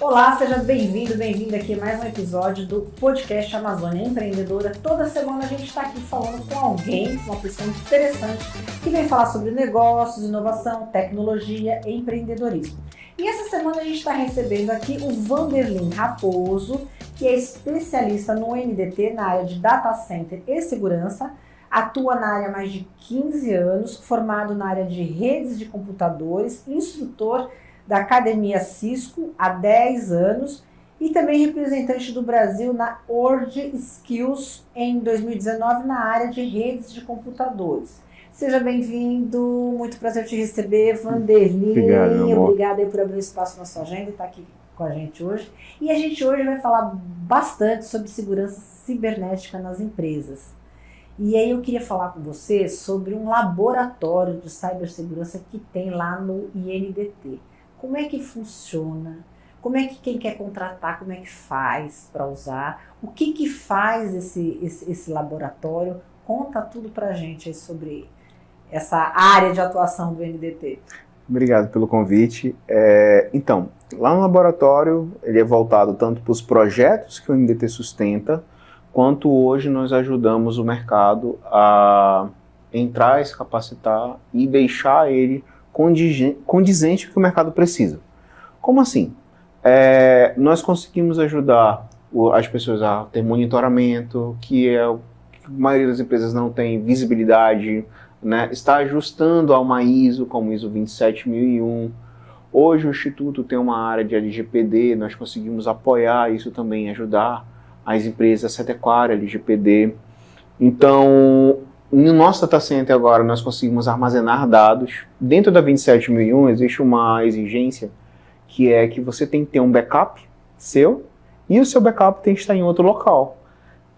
Olá, seja bem-vindo, bem-vinda aqui a mais um episódio do podcast Amazônia Empreendedora. Toda semana a gente está aqui falando com alguém, uma pessoa interessante, que vem falar sobre negócios, inovação, tecnologia e empreendedorismo. E essa semana a gente está recebendo aqui o Vanderlin Raposo, que é especialista no NDT na área de Data Center e Segurança, atua na área há mais de 15 anos, formado na área de redes de computadores, instrutor da Academia Cisco há 10 anos e também representante do Brasil na World Skills em 2019 na área de redes de computadores. Seja bem-vindo, muito prazer te receber, Vanderlin. Obrigado, meu amor. Obrigada aí por abrir um espaço na sua agenda e estar aqui com a gente hoje. E a gente hoje vai falar bastante sobre segurança cibernética nas empresas. E aí eu queria falar com você sobre um laboratório de cibersegurança que tem lá no INDT. Como é que funciona? Como é que quem quer contratar, como é que faz para usar? O que faz esse laboratório? Conta tudo para a gente aí sobre essa área de atuação do NDT. Obrigado pelo convite. Então, lá no laboratório, ele é voltado tanto para os projetos que o NDT sustenta, quanto hoje nós ajudamos o mercado a entrar, se capacitar e deixar ele condizente com o que o mercado precisa. Como assim? Nós conseguimos ajudar as pessoas a ter monitoramento, que a maioria das empresas não tem visibilidade, né? Está ajustando a uma ISO, como ISO 27001. Hoje o Instituto tem uma área de LGPD, nós conseguimos apoiar isso também, ajudar as empresas a se adequar à LGPD. Então, no nosso data center agora, nós conseguimos armazenar dados. Dentro da 27001 existe uma exigência que é que você tem que ter um backup seu e o seu backup tem que estar em outro local.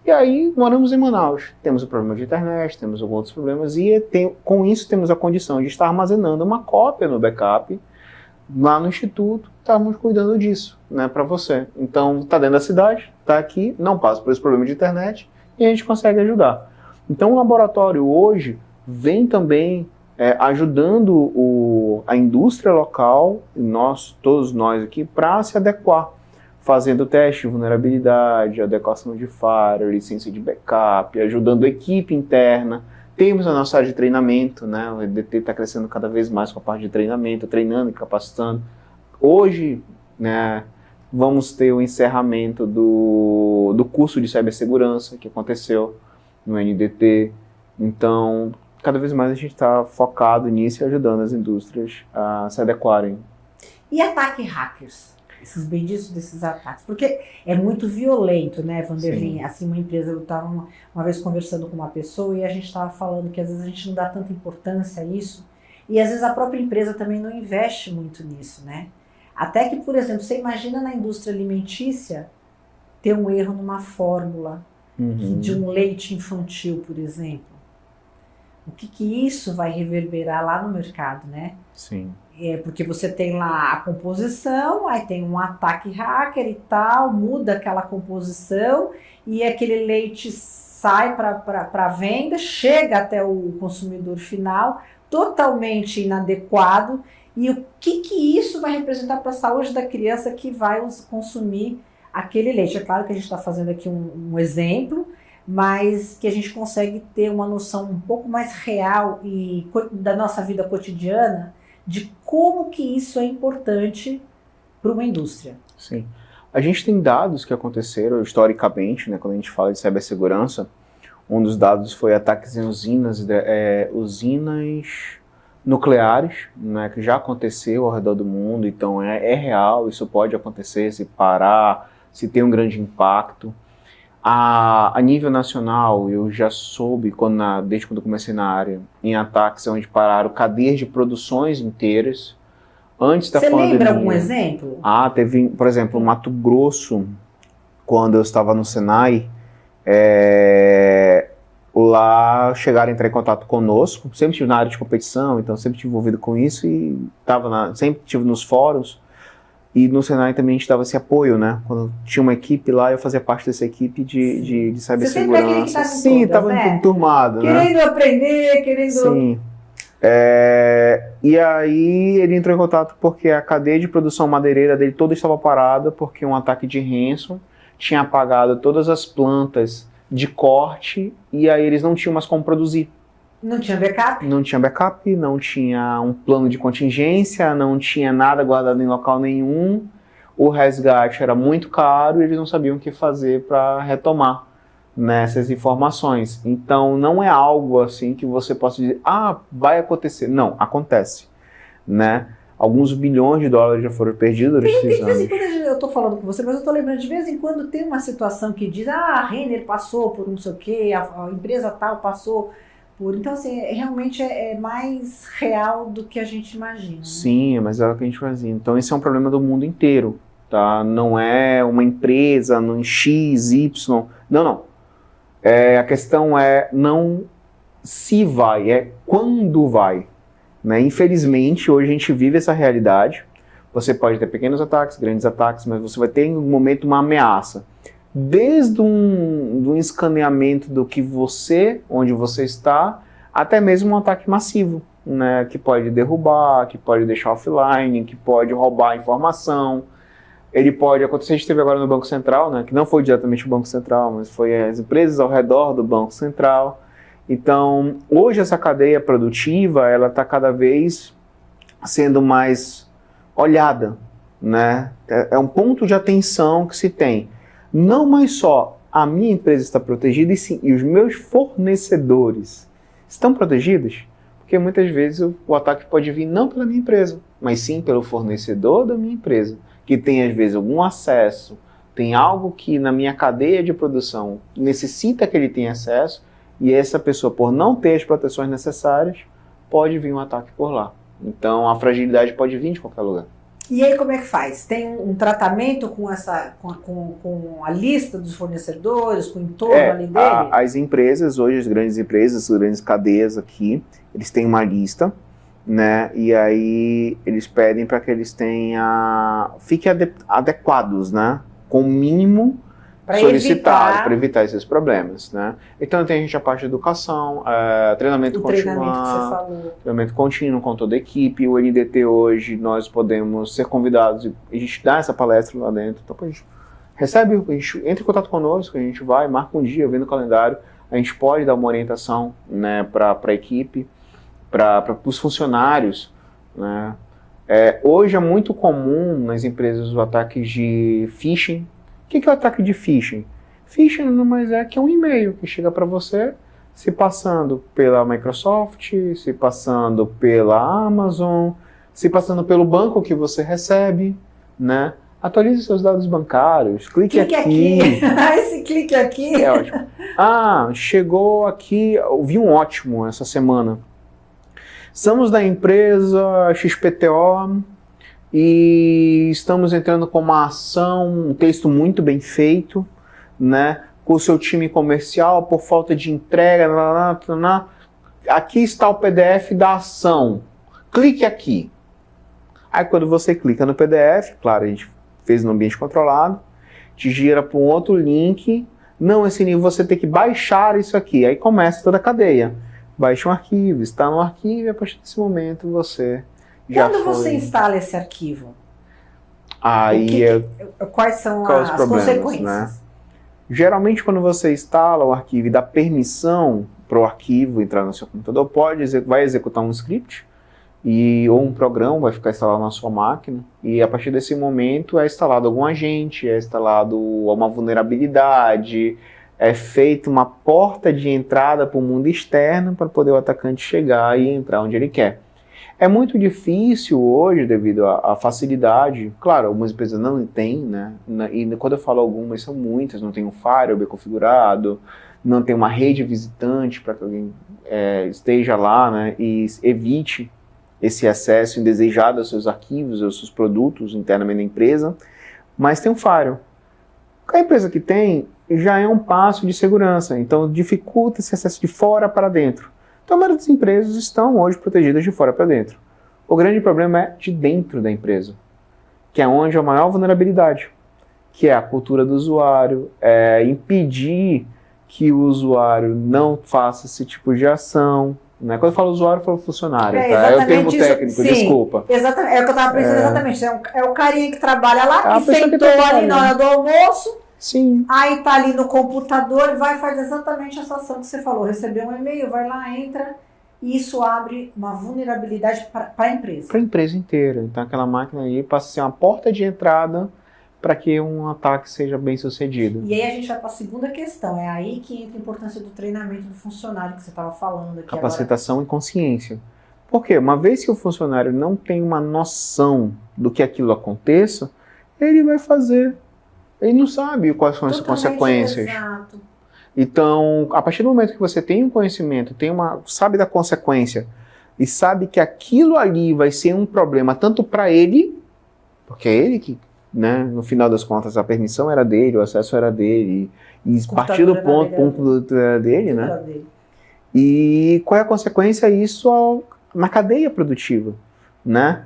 E aí, moramos em Manaus. Temos o problema de internet, temos alguns outros problemas e com isso temos a condição de estar armazenando uma cópia no backup lá no Instituto. Estamos cuidando disso, né, para você. Então, está dentro da cidade, está aqui, não passa por esse problema de internet e a gente consegue ajudar. Então o laboratório hoje vem também ajudando a indústria local, todos nós aqui, para se adequar, fazendo teste de vulnerabilidade, adequação de firewall, licença de backup, ajudando a equipe interna. Temos a nossa área de treinamento, né? O EDT está crescendo cada vez mais com a parte de treinamento, treinando e capacitando. Hoje, né, vamos ter o encerramento do curso de cibersegurança que aconteceu no NDT. Então, cada vez mais a gente está focado nisso e ajudando as indústrias a se adequarem. E ataque hackers? Esses benditos desses ataques? Porque é muito violento, né, Vanderlin? Assim, uma empresa, eu estava uma vez conversando com uma pessoa e a gente estava falando que às vezes a gente não dá tanta importância a isso e às vezes a própria empresa também não investe muito nisso, né? Até que, por exemplo, você imagina na indústria alimentícia ter um erro numa fórmula de um leite infantil, por exemplo. O que isso vai reverberar lá no mercado, né? Sim. Porque você tem lá a composição, aí tem um ataque hacker e tal, muda aquela composição e aquele leite sai para venda, chega até o consumidor final, totalmente inadequado. E o que isso vai representar para a saúde da criança que vai consumir aquele leite? É claro que a gente está fazendo aqui um exemplo, mas que a gente consegue ter uma noção um pouco mais real e da nossa vida cotidiana de como que isso é importante para uma indústria. Sim. A gente tem dados que aconteceram historicamente, né, quando a gente fala de cibersegurança. Um dos dados foi ataques em usinas nucleares, né, que já aconteceu ao redor do mundo, então é real, isso pode acontecer se parar, se tem um grande impacto. A nível nacional, eu já soube, desde quando eu comecei na área, em ataques onde pararam cadeias de produções inteiras, antes da pandemia. Você lembra algum exemplo? Teve, por exemplo, Mato Grosso, quando eu estava no Senai, lá chegaram a entrar em contato conosco, sempre estive na área de competição, então sempre estive envolvido com isso e sempre estive nos fóruns. E no Senai também a gente dava esse apoio, né? Quando tinha uma equipe lá, eu fazia parte dessa equipe de cibersegurança. Você sempre é aquele que tá com Sim, estava né? enturmado, querendo aprender, querendo... Sim. E aí ele entrou em contato porque a cadeia de produção madeireira dele toda estava parada porque um ataque de ransom tinha apagado todas as plantas de corte e aí eles não tinham mais como produzir. Não tinha backup? Não tinha backup, não tinha um plano de contingência, não tinha nada guardado em local nenhum. O resgate era muito caro e eles não sabiam o que fazer para retomar nessas informações. Então não é algo assim que você possa dizer, vai acontecer. Não, acontece, né? Alguns bilhões de dólares já foram perdidos durante esses anos. De vez em quando eu estou falando com você, mas eu estou lembrando, de vez em quando tem uma situação que diz, a Renner passou por não sei o quê, a empresa tal passou por... Então, assim, realmente é mais real do que a gente imagina. Né? Sim, mas é o que a gente fazia. Então esse é um problema do mundo inteiro, tá? Não é uma empresa no X, Y, não. A questão é não se vai, é quando vai. Né? Infelizmente, hoje a gente vive essa realidade. Você pode ter pequenos ataques, grandes ataques, mas você vai ter em um momento uma ameaça. Desde um escaneamento do que onde você está, até mesmo um ataque massivo, né? Que pode derrubar, que pode deixar offline, que pode roubar informação. Ele pode acontecer, a gente teve agora no Banco Central, né? Que não foi diretamente o Banco Central, mas foi as empresas ao redor do Banco Central. Então, hoje essa cadeia produtiva, ela está cada vez sendo mais olhada, né? É um ponto de atenção que se tem. Não mais só a minha empresa está protegida, e sim, e os meus fornecedores estão protegidos? Porque muitas vezes o ataque pode vir não pela minha empresa, mas sim pelo fornecedor da minha empresa, que tem às vezes algum acesso, tem algo que na minha cadeia de produção necessita que ele tenha acesso, e essa pessoa, por não ter as proteções necessárias, pode vir um ataque por lá. Então, a fragilidade pode vir de qualquer lugar. E aí, como é que faz? Tem um tratamento com a lista dos fornecedores, com o entorno ali dele? As empresas, hoje, as grandes empresas, as grandes cadeias aqui, eles têm uma lista, né? E aí, eles pedem para que eles fiquem adequados, né? Com o mínimo solicitado para evitar esses problemas, né? Então tem a gente a parte de educação, treinamento contínuo, treinamento contínuo com toda a equipe. O NDT hoje nós podemos ser convidados e a gente dá essa palestra lá dentro. Então a gente recebe, entra em contato conosco, a gente vai, marca um dia, vê no calendário, a gente pode dar uma orientação, né, para a equipe, para os funcionários, né? Hoje é muito comum nas empresas o ataque de phishing. O que é o ataque de phishing? Phishing não mais é que um e-mail que chega para você, se passando pela Microsoft, se passando pela Amazon, se passando pelo banco que você recebe, né? Atualize seus dados bancários, clique aqui. Esse clique aqui. É ótimo. Chegou aqui, eu vi um ótimo essa semana. Estamos da empresa XPTO, e estamos entrando com uma ação, um texto muito bem feito, né, com o seu time comercial, por falta de entrega, aqui está o PDF da ação, clique aqui. Aí quando você clica no PDF, claro, a gente fez no ambiente controlado, te gira para um outro link, não, esse nível você tem que baixar isso aqui, aí começa toda a cadeia. Baixa um arquivo, está no arquivo, e a partir desse momento você... Quando você instala esse arquivo, quais são as consequências? Né? Geralmente, quando você instala o arquivo e dá permissão para o arquivo entrar no seu computador, vai executar um script ou um programa, vai ficar instalado na sua máquina, e a partir desse momento é instalado algum agente, é instalado uma vulnerabilidade, é feita uma porta de entrada para o mundo externo para poder o atacante chegar e entrar onde ele quer. É muito difícil hoje, devido à facilidade. Claro, algumas empresas não têm, né? E quando eu falo algumas, são muitas. Não tem um firewall bem configurado, não tem uma rede visitante para que alguém esteja lá, né? E evite esse acesso indesejado aos seus arquivos, aos seus produtos internamente da empresa. Mas tem um firewall. A empresa que tem já é um passo de segurança. Então dificulta esse acesso de fora para dentro. Então, a maioria das empresas estão hoje protegidas de fora para dentro. O grande problema é de dentro da empresa, que é onde há a maior vulnerabilidade, que é a cultura do usuário, impedir que o usuário não faça esse tipo de ação, Né? Quando eu falo usuário, eu falo funcionário. Tá? É o termo técnico, sim, desculpa. Exatamente, é o que eu estava pensando exatamente. É o carinha que trabalha lá, que sentou sentou ali na hora do almoço, sim. Aí tá ali no computador e vai fazer exatamente essa ação que você falou. Recebeu um e-mail, vai lá, entra, e isso abre uma vulnerabilidade para a empresa. Para a empresa inteira. Então aquela máquina aí passa a ser uma porta de entrada para que um ataque seja bem sucedido. E aí a gente vai para a segunda questão. É aí que entra a importância do treinamento do funcionário que você estava falando aqui. Capacitação e consciência. Porque uma vez que o funcionário não tem uma noção do que aquilo aconteça, ele vai fazer. Ele não sabe quais são as consequências. Exato. Então, a partir do momento que você tem um conhecimento, sabe da consequência e sabe que aquilo ali vai ser um problema tanto para ele, porque é ele que, né, no final das contas, a permissão era dele, o acesso era dele, e partir do ponto era dele, né? E qual é a consequência disso na cadeia produtiva, né?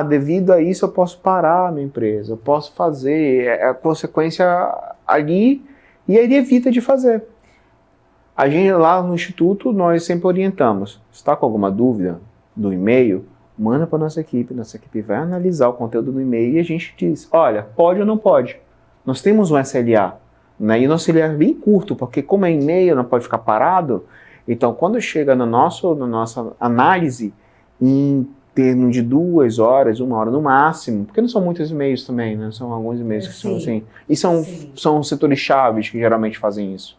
Devido a isso eu posso parar a minha empresa, eu posso fazer, a consequência ali, e ele evita de fazer. A gente lá no Instituto, nós sempre orientamos, se está com alguma dúvida do e-mail, manda para nossa equipe vai analisar o conteúdo do e-mail e a gente diz, olha, pode ou não pode. Nós temos um SLA, né? E o nosso SLA é bem curto, porque como é e-mail, não pode ficar parado, então quando chega na nossa análise, em termo de 2 horas, 1 hora no máximo, porque não são muitos e-mails também, né? São alguns e-mails que são assim. E são setores chaves que geralmente fazem isso.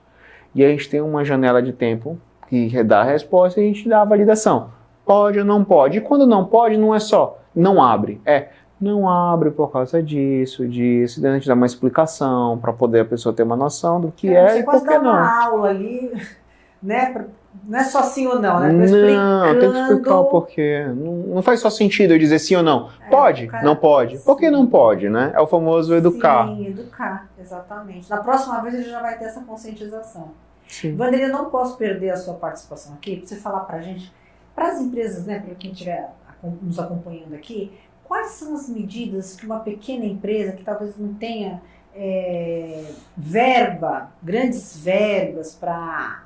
E a gente tem uma janela de tempo que dá a resposta e a gente dá a validação. Pode ou não pode. E quando não pode, não é só não abre. Não abre por causa disso, daí a gente dá uma explicação para poder a pessoa ter uma noção do que e por que não. Uma aula ali, né? Não é só sim ou não, né? Não, tem que explicar o porquê. Não faz só sentido eu dizer sim ou não. Pode? Não pode. Por que não pode, né? É o famoso educar. Sim, educar, exatamente. Na próxima vez a gente já vai ter essa conscientização. Sim. Vanderia, eu não posso perder a sua participação aqui, para você falar para a gente, para as empresas, né, para quem estiver nos acompanhando aqui, quais são as medidas que uma pequena empresa que talvez não tenha grandes verbas para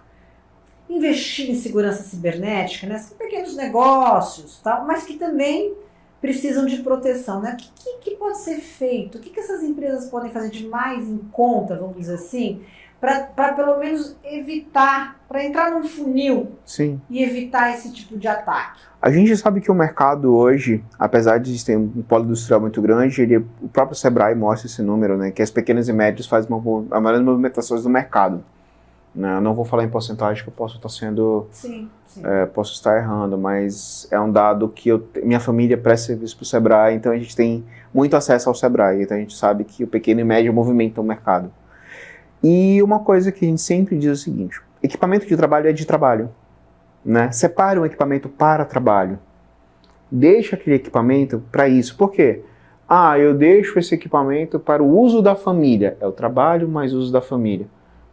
investir em segurança cibernética, né? São pequenos negócios, tal, mas que também precisam de proteção, né? O que pode ser feito? O que essas empresas podem fazer de mais em conta, vamos dizer assim, para pelo menos evitar, para entrar num funil e evitar esse tipo de ataque? A gente sabe que o mercado hoje, apesar de ter um polo industrial muito grande, o próprio Sebrae mostra esse número, né? Que as pequenas e médias fazem a maioria das movimentações do mercado. Não vou falar em porcentagem, que eu posso estar sendo... posso estar errando, mas é um dado que minha família presta serviço para o Sebrae, então a gente tem muito acesso ao Sebrae, então a gente sabe que o pequeno e médio movimenta o mercado. E uma coisa que a gente sempre diz é o seguinte, equipamento de trabalho é de trabalho, né? Separe um equipamento para trabalho. Deixa aquele equipamento para isso. Por quê? Eu deixo esse equipamento para o uso da família. É o trabalho mais uso da família.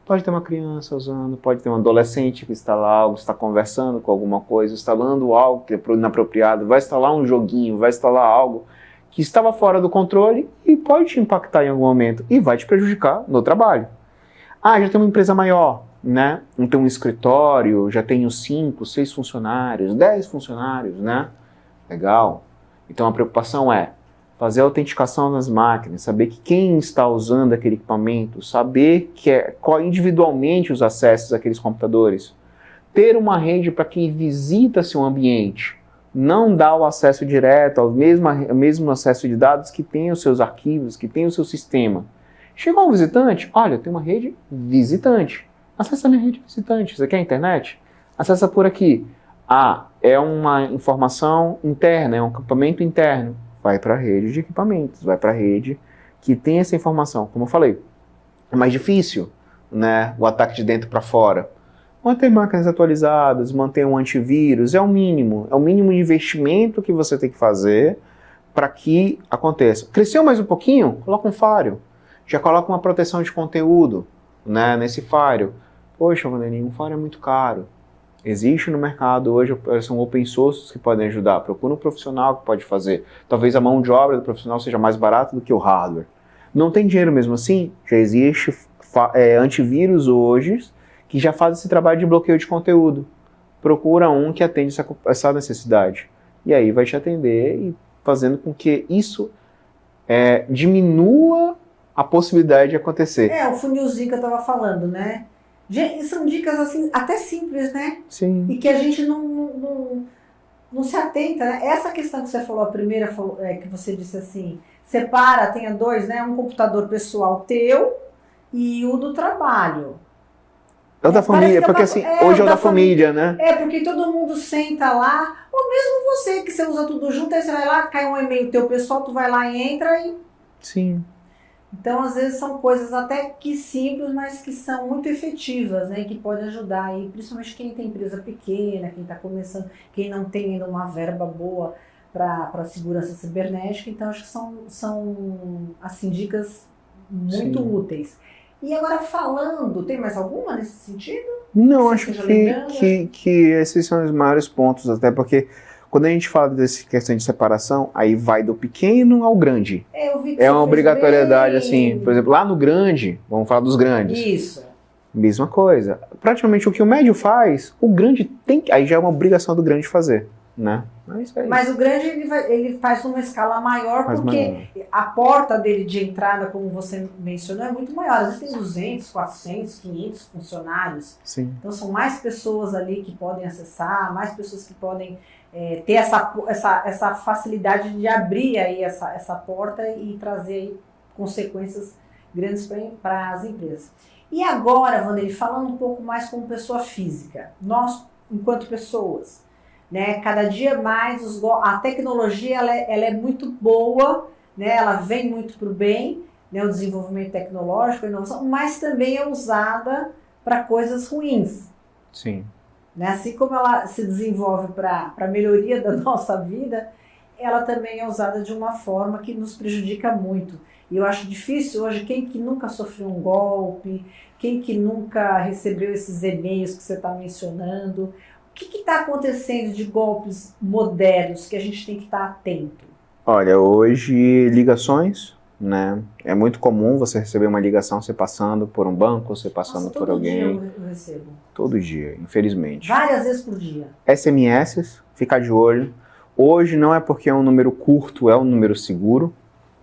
Pode ter uma criança usando, pode ter um adolescente que instala algo, está conversando com alguma coisa, instalando algo que é inapropriado, vai instalar um joguinho, vai instalar algo que estava fora do controle e pode te impactar em algum momento e vai te prejudicar no trabalho. Já tem uma empresa maior, né? Não tem um escritório, já tenho 5, 6 funcionários, 10 funcionários, né? Legal. Então a preocupação é fazer a autenticação nas máquinas, saber que quem está usando aquele equipamento, saber qual individualmente os acessos àqueles computadores, ter uma rede para quem visita seu ambiente, não dar o acesso direto ao mesmo acesso de dados que tem os seus arquivos, que tem o seu sistema. Chegou um visitante, olha, tem uma rede visitante, acessa a minha rede visitante, você quer a internet? Acessa por aqui. É uma informação interna, é um equipamento interno. Vai para a rede de equipamentos, vai para a rede que tem essa informação. Como eu falei, é mais difícil, né, o ataque de dentro para fora. Manter máquinas atualizadas, manter um antivírus, é o mínimo de investimento que você tem que fazer para que aconteça. Cresceu mais um pouquinho? Coloca um firewall. Já coloca uma proteção de conteúdo, né, nesse firewall. Poxa, Vandelinho, um firewall é muito caro. Existe no mercado hoje, são open sources que podem ajudar. Procura um profissional que pode fazer. Talvez a mão de obra do profissional seja mais barata do que o hardware. Não tem dinheiro mesmo assim? Já existe antivírus hoje que já faz esse trabalho de bloqueio de conteúdo. procura um que atende essa necessidade. E aí vai te atender e fazendo com que isso diminua a possibilidade de acontecer. O funilzinho que eu estava falando, né? São dicas assim, até simples, né? Sim. E que a gente não se atenta, né? Essa questão que você falou, a primeira que você disse assim, separa, tenha dois, né? Um computador pessoal teu e o do trabalho. É o da família, porque assim, hoje é o da família, né? Porque todo mundo senta lá, ou mesmo você, que você usa tudo junto, aí você vai lá, cai um e-mail teu pessoal, tu vai lá e entra e... Sim. Então, às vezes, são coisas até que simples, mas que são muito efetivas, né? Que podem ajudar aí, principalmente quem tem empresa pequena, quem está começando, quem não tem ainda uma verba boa para segurança cibernética. Então, acho que são assim, dicas muito úteis. E agora falando, tem mais alguma nesse sentido? Não, acho que esses são os maiores pontos, até porque quando a gente fala dessa questão de separação, aí vai do pequeno ao grande. Eu vi que é uma obrigatoriedade, assim, por exemplo, lá no grande, vamos falar dos grandes. Isso. Mesma coisa. Praticamente o que o médio faz, o grande tem que... Aí já é uma obrigação do grande fazer, né? Mas o grande ele faz numa escala maior, porque a porta dele de entrada, como você mencionou, é muito maior. Às vezes tem 200, 400, 500 funcionários. Sim. Então são mais pessoas ali que podem acessar, mais pessoas que podem ter essa facilidade de abrir aí essa porta e trazer aí consequências grandes para as empresas. E agora, Vanderlei, falando um pouco mais como pessoa física, nós, enquanto pessoas, né, cada dia mais a tecnologia ela é muito boa, né, ela vem muito para o bem, né, o desenvolvimento tecnológico, a inovação, mas também é usada para coisas ruins. Sim. Né, assim como ela se desenvolve para a melhoria da nossa vida, ela também é usada de uma forma que nos prejudica muito. E eu acho difícil hoje, quem que nunca sofreu um golpe, quem que nunca recebeu esses e-mails que você está mencionando, o que está acontecendo de golpes modernos que a gente tem que estar atento? Olha, hoje ligações, né? É muito comum você receber uma ligação, você passando por um banco, você passando por alguém. Todo dia eu recebo. Todo dia, infelizmente. Várias vezes por dia. SMS, ficar de olho. Hoje não é porque é um número curto, é um número seguro,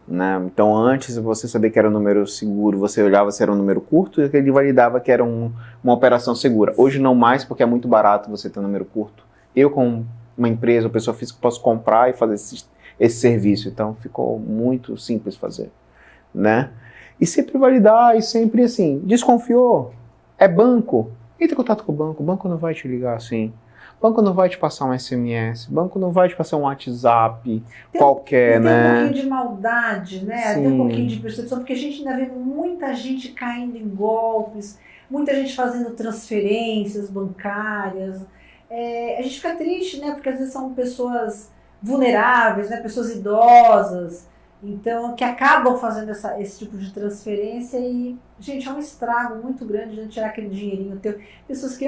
né? Então antes você saber que era um número seguro, você olhava se era um número curto e ele validava que era uma operação segura. Hoje não mais, porque é muito barato você ter um número curto. Eu, como uma empresa, uma pessoa física, posso comprar e fazer esse serviço. Então ficou muito simples fazer, né? E sempre validar, e sempre assim, desconfiou, é banco, entra em contato com o banco não vai te ligar assim. O banco não vai te passar um SMS, o banco não vai te passar um WhatsApp qualquer, né? Tem um pouquinho de maldade, né? Sim. Tem um pouquinho de percepção, porque a gente ainda vê muita gente caindo em golpes, muita gente fazendo transferências bancárias. A gente fica triste, né? Porque às vezes são pessoas vulneráveis, né? Pessoas idosas, então, que acabam fazendo esse tipo de transferência e, gente, é um estrago muito grande de tirar aquele dinheirinho teu. Pessoas que,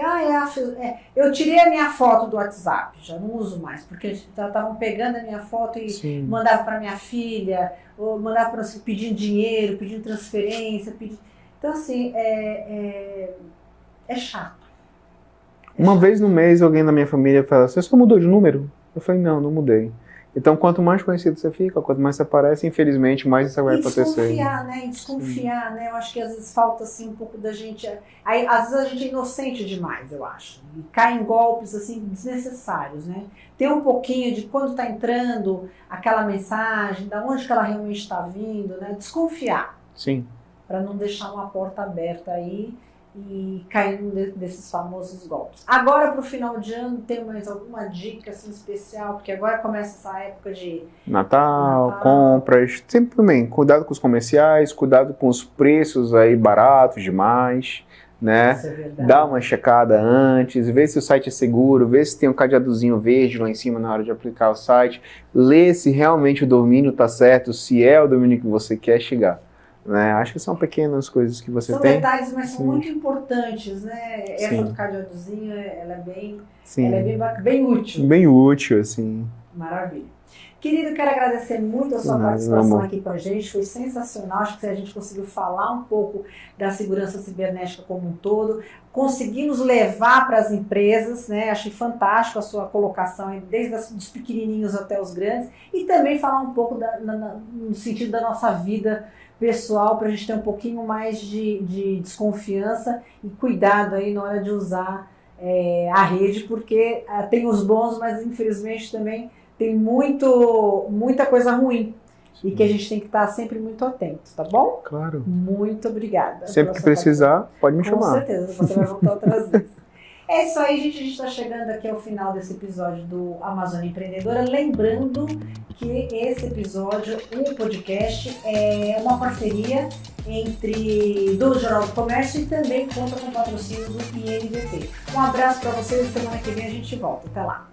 eu tirei a minha foto do WhatsApp, já não uso mais, porque estavam pegando a minha foto e mandavam para minha filha, ou mandavam para pedindo dinheiro, pedindo transferência, Então, assim, é chato. Uma vez no mês, alguém da minha família fala, você só mudou de número? Eu falei, não mudei. Então, quanto mais conhecido você fica, quanto mais você aparece, infelizmente, mais isso vai acontecer. Desconfiar, né? Eu acho que às vezes falta assim um pouco da gente. Aí, às vezes a gente é inocente demais, eu acho. E cai em golpes assim desnecessários, né? Ter um pouquinho de quando está entrando aquela mensagem, da onde que ela realmente está vindo, né? Desconfiar. Sim. Para não deixar uma porta aberta aí e cair desses famosos golpes. Agora, para o final de ano, tem mais alguma dica assim, especial? Porque agora começa essa época de Natal, compras. Sempre também, cuidado com os comerciais, cuidado com os preços aí baratos demais, né? Isso é verdade. Dá uma checada antes, vê se o site é seguro, vê se tem um cadeadozinho verde lá em cima na hora de aplicar o site, lê se realmente o domínio está certo, se é o domínio que você quer chegar. Né? Acho que são pequenas coisas que você tem. São detalhes, mas são muito importantes, né? Essa do cadeadozinho, ela é bem útil. Bem útil, assim. Maravilha. Querido, quero agradecer muito a sua participação aqui com a gente, foi sensacional, acho que a gente conseguiu falar um pouco da segurança cibernética como um todo, conseguimos levar para as empresas, né? Achei fantástico a sua colocação, desde os pequenininhos até os grandes, e também falar um pouco no sentido da nossa vida pessoal, para a gente ter um pouquinho mais de desconfiança e cuidado aí na hora de usar a rede, porque tem os bons, mas infelizmente também tem muita coisa ruim. Sim. E que a gente tem que estar sempre muito atento, tá bom? Claro. Muito obrigada. Sempre que precisar, pode me chamar. Com certeza, você vai voltar outras vezes. É isso aí, gente. A gente está chegando aqui ao final desse episódio do Amazônia Empreendedora. Lembrando que esse episódio, o podcast, é uma parceria do Jornal do Comércio e também conta com o patrocínio do INDT. Um abraço para vocês e semana que vem a gente volta. Até lá.